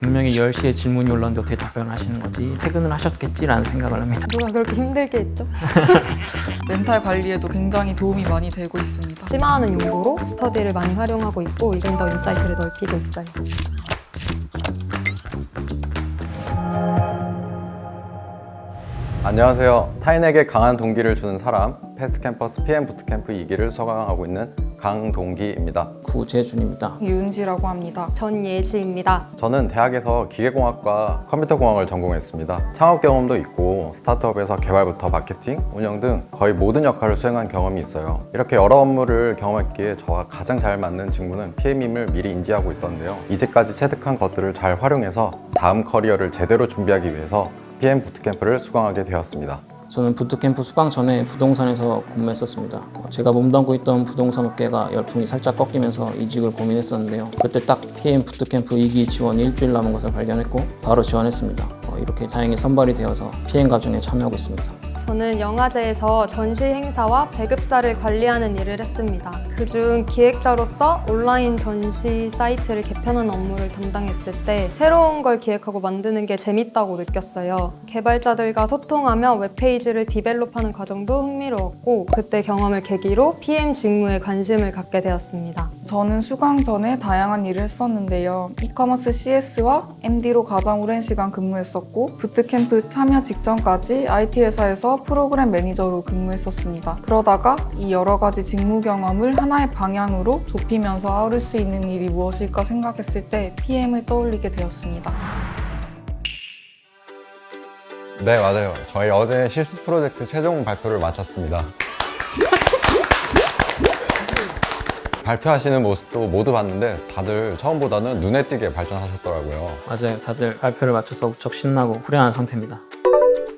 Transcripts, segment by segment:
분명히 10시에 질문이 올라왔는데 어떻게 답변을 하시는 거지? 퇴근을 하셨겠지라는 생각을 합니다. 누가 그렇게 힘들게 했죠? 멘탈 관리에도 굉장히 도움이 많이 되고 있습니다. 심화하는 용도로 스터디를 많이 활용하고 있고 좀 더 인사이트를 넓히고 있어요. 안녕하세요. 타인에게 강한 동기를 주는 사람, 패스트캠퍼스 PM 부트캠프 2기를 수강하고 있는 강동기입니다. 구재준입니다. 유은지라고 합니다. 전예지입니다. 저는 대학에서 기계공학과 컴퓨터공학을 전공했습니다. 창업 경험도 있고 스타트업에서 개발부터 마케팅, 운영 등 거의 모든 역할을 수행한 경험이 있어요. 이렇게 여러 업무를 경험했기에 저와 가장 잘 맞는 직무는 PM임을 미리 인지하고 있었는데요. 이제까지 체득한 것들을 잘 활용해서 다음 커리어를 제대로 준비하기 위해서 PM 부트캠프를 수강하게 되었습니다. 저는 부트캠프 수강 전에 부동산에서 근무했었습니다. 제가 몸담고 있던 부동산 업계가 열풍이 살짝 꺾이면서 이직을 고민했었는데요. 그때 딱 PM 부트캠프 2기 지원이 일주일 남은 것을 발견했고 바로 지원했습니다. 이렇게 다행히 선발이 되어서 PM 과정에 참여하고 있습니다. 저는 영화제에서 전시 행사와 배급사를 관리하는 일을 했습니다. 그중 기획자로서 온라인 전시 사이트를 개편하는 업무를 담당했을 때 새로운 걸 기획하고 만드는 게 재밌다고 느꼈어요. 개발자들과 소통하며 웹페이지를 디벨롭하는 과정도 흥미로웠고 그때 경험을 계기로 PM 직무에 관심을 갖게 되었습니다. 저는 수강 전에 다양한 일을 했었는데요. 이커머스 CS와 MD로 가장 오랜 시간 근무했었고 부트캠프 참여 직전까지 IT 회사에서 프로그램 매니저로 근무했었습니다. 그러다가 이 여러 가지 직무 경험을 하나의 방향으로 좁히면서 아우를 수 있는 일이 무엇일까 생각했을 때 PM을 떠올리게 되었습니다. 네, 맞아요. 저희 어제 실습 프로젝트 최종 발표를 마쳤습니다. 발표하시는 모습도 모두 봤는데 다들 처음보다는 눈에 띄게 발전하셨더라고요. 맞아요. 다들 발표를 마쳐서 무척 신나고 후련한 상태입니다.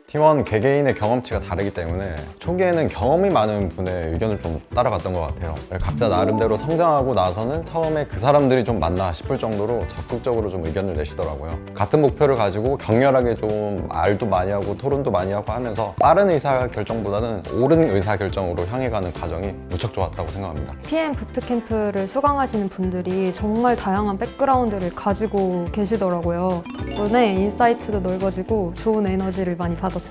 팀원 개개인의 경험치가 다르기 때문에 초기에는 경험이 많은 분의 의견을 좀 따라갔던 것 같아요. 각자 나름대로 성장하고 나서는 처음에 그 사람들이 좀 맞나 싶을 정도로 적극적으로 좀 의견을 내시더라고요. 같은 목표를 가지고 격렬하게 좀 말도 많이 하고 토론도 많이 하고 하면서 빠른 의사결정보다는 옳은 의사결정으로 향해 가는 과정이 무척 좋았다고 생각합니다. PM 부트캠프를 수강하시는 분들이 정말 다양한 백그라운드를 가지고 계시더라고요. 덕분에 인사이트도 넓어지고 좋은 에너지를 많이 받았습니다.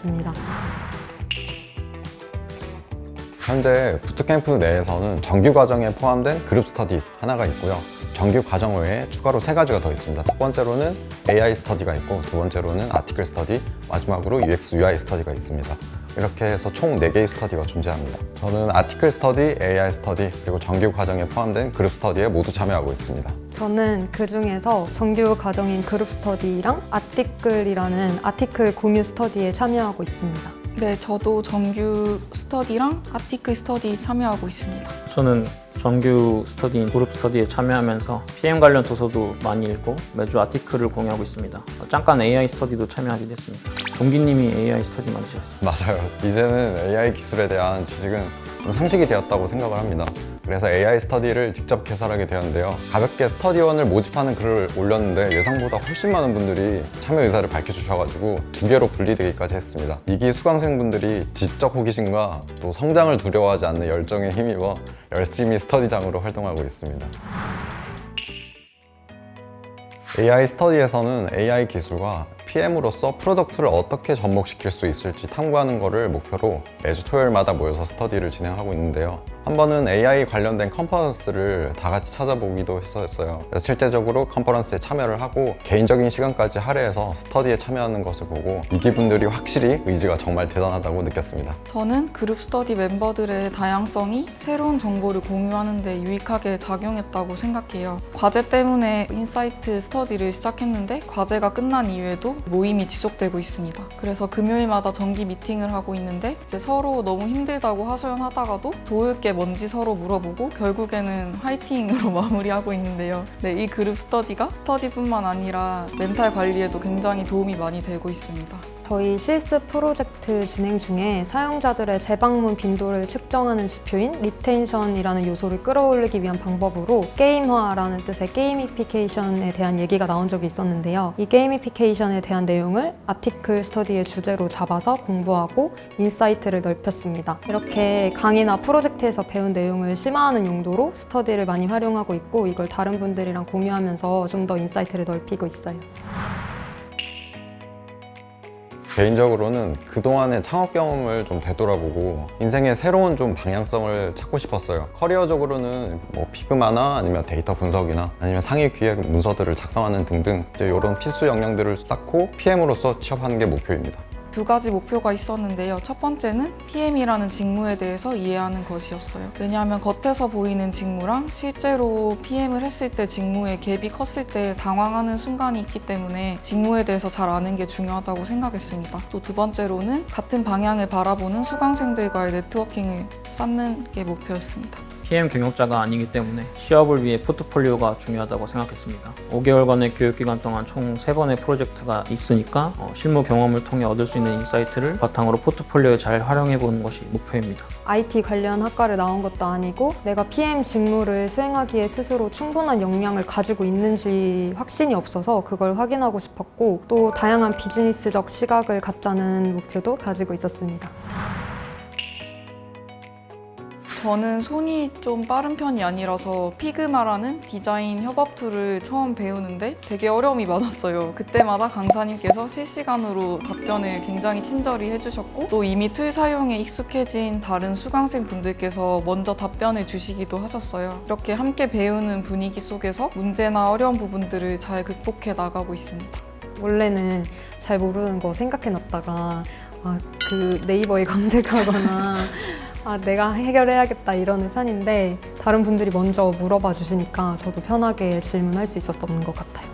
현재 부트캠프 내에서는 정규 과정에 포함된 그룹 스터디 하나가 있고요. 정규 과정 외에 추가로 3가지가 더 있습니다. 첫 번째로는 AI 스터디가 있고 두 번째로는 아티클 스터디, 마지막으로 UX UI 스터디가 있습니다. 이렇게 해서 총 4개의 스터디가 존재합니다. 저는 아티클 스터디, AI 스터디, 그리고 정규 과정에 포함된 그룹 스터디에 모두 참여하고 있습니다. 저는 그 중에서 정규 과정인 그룹 스터디랑 아티클이라는 아티클 공유 스터디에 참여하고 있습니다. 네, 저도 정규 스터디랑 아티클 스터디 참여하고 있습니다. 저는 정규 스터디인 그룹 스터디에 참여하면서 PM 관련 도서도 많이 읽고 매주 아티클을 공유하고 있습니다. 잠깐 AI 스터디도 참여하게 됐습니다. 동기님이 AI 스터디 만드셨어요. 맞아요. 이제는 AI 기술에 대한 지식은 좀 상식이 되었다고 생각을 합니다. 그래서 AI 스터디를 직접 개설하게 되었는데요. 가볍게 스터디원을 모집하는 글을 올렸는데 예상보다 훨씬 많은 분들이 참여 의사를 밝혀주셔가지고 2개로 분리되기까지 했습니다. 2기 수강생분들이 지적 호기심과 또 성장을 두려워하지 않는 열정에 힘입어 열심히 스터디장으로 활동하고 있습니다. AI 스터디에서는 AI 기술과 PM으로서 프로덕트를 어떻게 접목시킬 수 있을지 탐구하는 것을 목표로 매주 토요일마다 모여서 스터디를 진행하고 있는데요. 한 번은 AI 관련된 컨퍼런스를 다 같이 찾아보기도 했었어요. 그래서 실제적으로 컨퍼런스에 참여를 하고 개인적인 시간까지 할애해서 스터디에 참여하는 것을 보고 이기분들이 확실히 의지가 정말 대단하다고 느꼈습니다. 저는 그룹 스터디 멤버들의 다양성이 새로운 정보를 공유하는 데 유익하게 작용했다고 생각해요. 과제 때문에 인사이트 스터디를 시작했는데 과제가 끝난 이후에도 모임이 지속되고 있습니다. 그래서 금요일마다 정기 미팅을 하고 있는데 이제 서로 너무 힘들다고 하소연하다가도 도울 게 뭔지 서로 물어보고 결국에는 화이팅으로 마무리하고 있는데요. 네, 이 그룹 스터디가 스터디뿐만 아니라 멘탈 관리에도 굉장히 도움이 많이 되고 있습니다. 저희 실습 프로젝트 진행 중에 사용자들의 재방문 빈도를 측정하는 지표인 리텐션이라는 요소를 끌어올리기 위한 방법으로 게임화라는 뜻의 게이미피케이션에 대한 얘기가 나온 적이 있었는데요. 이 게이미피케이션에 대한 내용을 아티클 스터디의 주제로 잡아서 공부하고 인사이트를 넓혔습니다. 이렇게 강의나 프로젝트에서 현장에서 배운 내용을 심화하는 용도로 스터디를 많이 활용하고 있고 이걸 다른 분들이랑 공유하면서 좀 더 인사이트를 넓히고 있어요. 개인적으로는 그동안의 창업 경험을 좀 되돌아보고 인생의 새로운 좀 방향성을 찾고 싶었어요. 커리어적으로는 뭐 피그마나 아니면 데이터 분석이나 아니면 상위 기획 문서들을 작성하는 등등 이제 이런 필수 역량들을 쌓고 PM으로서 취업하는 게 목표입니다. 두 가지 목표가 있었는데요. 첫 번째는 PM이라는 직무에 대해서 이해하는 것이었어요. 왜냐하면 겉에서 보이는 직무랑 실제로 PM을 했을 때 직무의 갭이 컸을 때 당황하는 순간이 있기 때문에 직무에 대해서 잘 아는 게 중요하다고 생각했습니다. 또 두 번째로는 같은 방향을 바라보는 수강생들과의 네트워킹을 쌓는 게 목표였습니다. PM 경력자가 아니기 때문에 취업을 위해 포트폴리오가 중요하다고 생각했습니다. 5개월간의 교육기간 동안 총 3번의 프로젝트가 있으니까 실무 경험을 통해 얻을 수 있는 인사이트를 바탕으로 포트폴리오에 잘 활용해보는 것이 목표입니다. IT 관련 학과를 나온 것도 아니고 내가 PM 직무를 수행하기에 스스로 충분한 역량을 가지고 있는지 확신이 없어서 그걸 확인하고 싶었고 또 다양한 비즈니스적 시각을 갖자는 목표도 가지고 있었습니다. 저는 손이 좀 빠른 편이 아니라서 피그마라는 디자인 협업 툴을 처음 배우는데 되게 어려움이 많았어요. 그때마다 강사님께서 실시간으로 답변을 굉장히 친절히 해주셨고 또 이미 툴 사용에 익숙해진 다른 수강생 분들께서 먼저 답변을 주시기도 하셨어요. 이렇게 함께 배우는 분위기 속에서 문제나 어려운 부분들을 잘 극복해 나가고 있습니다. 원래는 잘 모르는 거 생각해놨다가 그 네이버에 검색하거나 내가 해결해야겠다 이러는 편인데 다른 분들이 먼저 물어봐 주시니까 저도 편하게 질문할 수 있었던 것 같아요.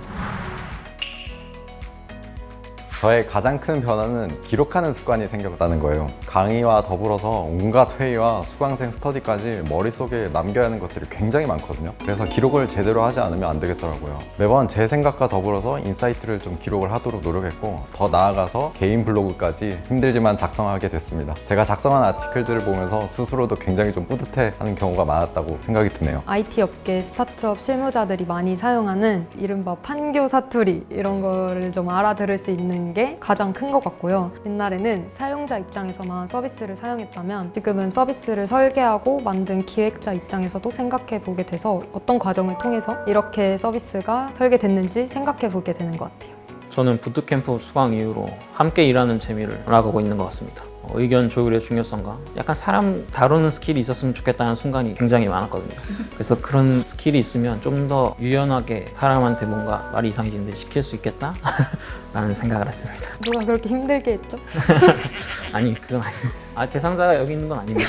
저의 가장 큰 변화는 기록하는 습관이 생겼다는 거예요. 강의와 더불어서 온갖 회의와 수강생 스터디까지 머릿속에 남겨야 하는 것들이 굉장히 많거든요. 그래서 기록을 제대로 하지 않으면 안 되겠더라고요. 매번 제 생각과 더불어서 인사이트를 좀 기록을 하도록 노력했고 더 나아가서 개인 블로그까지 힘들지만 작성하게 됐습니다. 제가 작성한 아티클들을 보면서 스스로도 굉장히 좀 뿌듯해하는 경우가 많았다고 생각이 드네요. IT 업계 스타트업 실무자들이 많이 사용하는 이른바 판교 사투리 이런 거를 좀 알아들을 수 있는 게 가장 큰 것 같고요. 옛날에는 사용자 입장에서만 서비스를 사용했다면 지금은 서비스를 설계하고 만든 기획자 입장에서도 생각해 보게 돼서 어떤 과정을 통해서 이렇게 서비스가 설계됐는지 생각해 보게 되는 것 같아요. 저는 부트캠프 수강 이후로 함께 일하는 재미를 알아가고 있는 것 같습니다. 의견 조율의 중요성과 약간 사람 다루는 스킬이 있었으면 좋겠다는 순간이 굉장히 많았거든요. 그래서 그런 스킬이 있으면 좀 더 유연하게 사람한테 뭔가 말이 이상해지는데 시킬 수 있겠다? 라는 생각을 했습니다. 누가 그렇게 힘들게 했죠? 아니 그건 아니에요. 대상자가 여기 있는 건 아닙니다.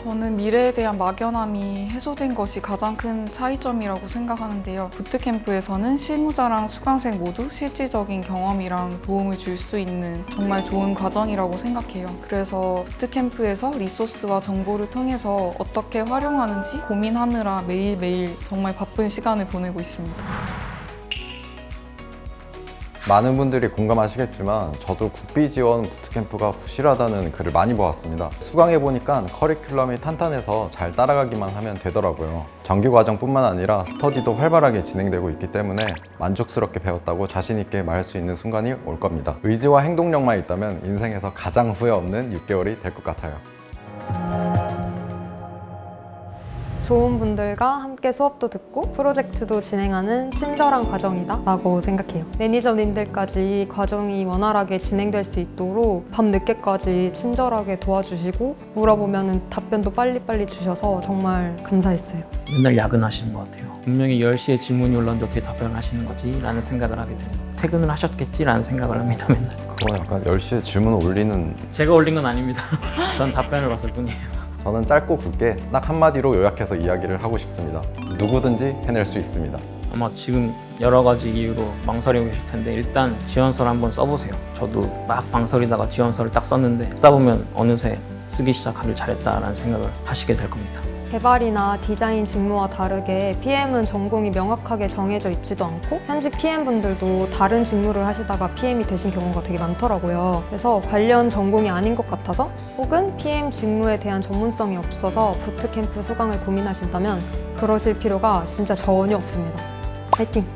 저는 미래에 대한 막연함이 해소된 것이 가장 큰 차이점이라고 생각하는데요. 부트캠프에서는 실무자랑 수강생 모두 실질적인 경험이랑 도움을 줄 수 있는 정말 좋은 과정이라고 생각해요. 그래서 부트캠프에서 리소스와 정보를 통해서 어떻게 활용하는지 고민하느라 매일매일 정말 바쁜 시간을 보내고 있습니다. 많은 분들이 공감하시겠지만 저도 국비 지원 부트캠프가 부실하다는 글을 많이 보았습니다. 수강해보니까 커리큘럼이 탄탄해서 잘 따라가기만 하면 되더라고요. 정규 과정뿐만 아니라 스터디도 활발하게 진행되고 있기 때문에 만족스럽게 배웠다고 자신 있게 말할 수 있는 순간이 올 겁니다. 의지와 행동력만 있다면 인생에서 가장 후회 없는 6개월이 될 것 같아요. 좋은 분들과 함께 수업도 듣고 프로젝트도 진행하는 친절한 과정이다 라고 생각해요. 매니저님들까지 과정이 원활하게 진행될 수 있도록 밤늦게까지 친절하게 도와주시고 물어보면 답변도 빨리빨리 주셔서 정말 감사했어요. 맨날 야근하시는 것 같아요. 분명히 10시에 질문이 올랐는데 어떻게 답변을 하시는 거지? 라는 생각을 하게 돼요. 퇴근을 하셨겠지? 라는 생각을 합니다, 맨날. 그거 약간 10시에 질문 올리는 제가 올린 건 아닙니다. 전 답변을 봤을 뿐이에요. 저는 짧고 굵게 딱 한마디로 요약해서 이야기를 하고 싶습니다. 누구든지 해낼 수 있습니다. 아마 지금 여러 가지 이유로 망설이고 계실 텐데 일단 지원서를 한번 써보세요. 저도 막 망설이다가 지원서를 딱 썼는데 쓰다 보면 어느새 쓰기 시작하길 잘했다라는 생각을 하시게 될 겁니다. 개발이나 디자인 직무와 다르게 PM은 전공이 명확하게 정해져 있지도 않고 현직 PM분들도 다른 직무를 하시다가 PM이 되신 경우가 되게 많더라고요. 그래서 관련 전공이 아닌 것 같아서 혹은 PM 직무에 대한 전문성이 없어서 부트캠프 수강을 고민하신다면 그러실 필요가 진짜 전혀 없습니다. 파이팅!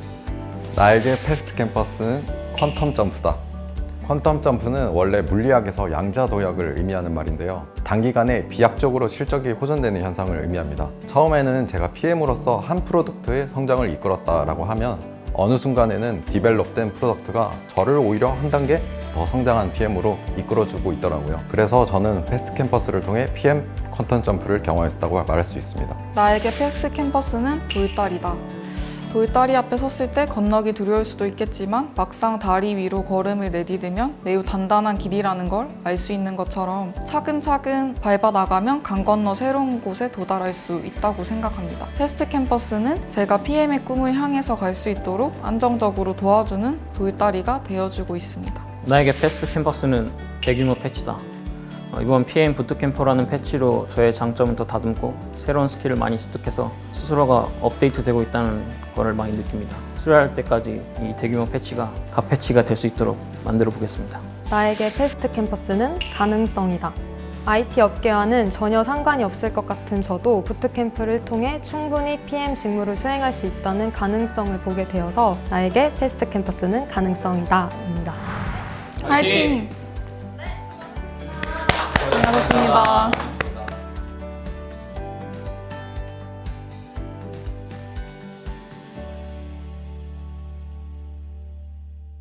나에게 패스트 캠퍼스는 퀀텀 점프다. 퀀텀 점프는 원래 물리학에서 양자 도약을 의미하는 말인데요. 단기간에 비약적으로 실적이 호전되는 현상을 의미합니다. 처음에는 제가 PM으로서 한 프로덕트의 성장을 이끌었다라고 하면 어느 순간에는 디벨롭된 프로덕트가 저를 오히려 한 단계 더 성장한 PM으로 이끌어주고 있더라고요. 그래서 저는 패스트 캠퍼스를 통해 PM 컨텐츠 점프를 경험했다고 말할 수 있습니다. 나에게 패스트 캠퍼스는 돌다리다. 돌다리 앞에 섰을 때 건너기 두려울 수도 있겠지만 막상 다리 위로 걸음을 내디디면 매우 단단한 길이라는 걸 알 수 있는 것처럼 차근차근 밟아 나가면 강 건너 새로운 곳에 도달할 수 있다고 생각합니다. 패스트 캠퍼스는 제가 PM의 꿈을 향해서 갈 수 있도록 안정적으로 도와주는 돌다리가 되어주고 있습니다. 나에게 패스트 캠퍼스는 대규모 패치다. 이번 PM 부트캠프라는 패치로 저의 장점을 더 다듬고 새로운 스킬을 많이 습득해서 스스로가 업데이트되고 있다는 것을 많이 느낍니다. 수료할 때까지 이 대규모 패치가 각 패치가 될 수 있도록 만들어 보겠습니다. 나에게 패스트 캠퍼스는 가능성이다. IT 업계와는 전혀 상관이 없을 것 같은 저도 부트캠프를 통해 충분히 PM 직무를 수행할 수 있다는 가능성을 보게 되어서 나에게 패스트 캠퍼스는 가능성이다 입니다. 화이팅! 고생하셨습니다.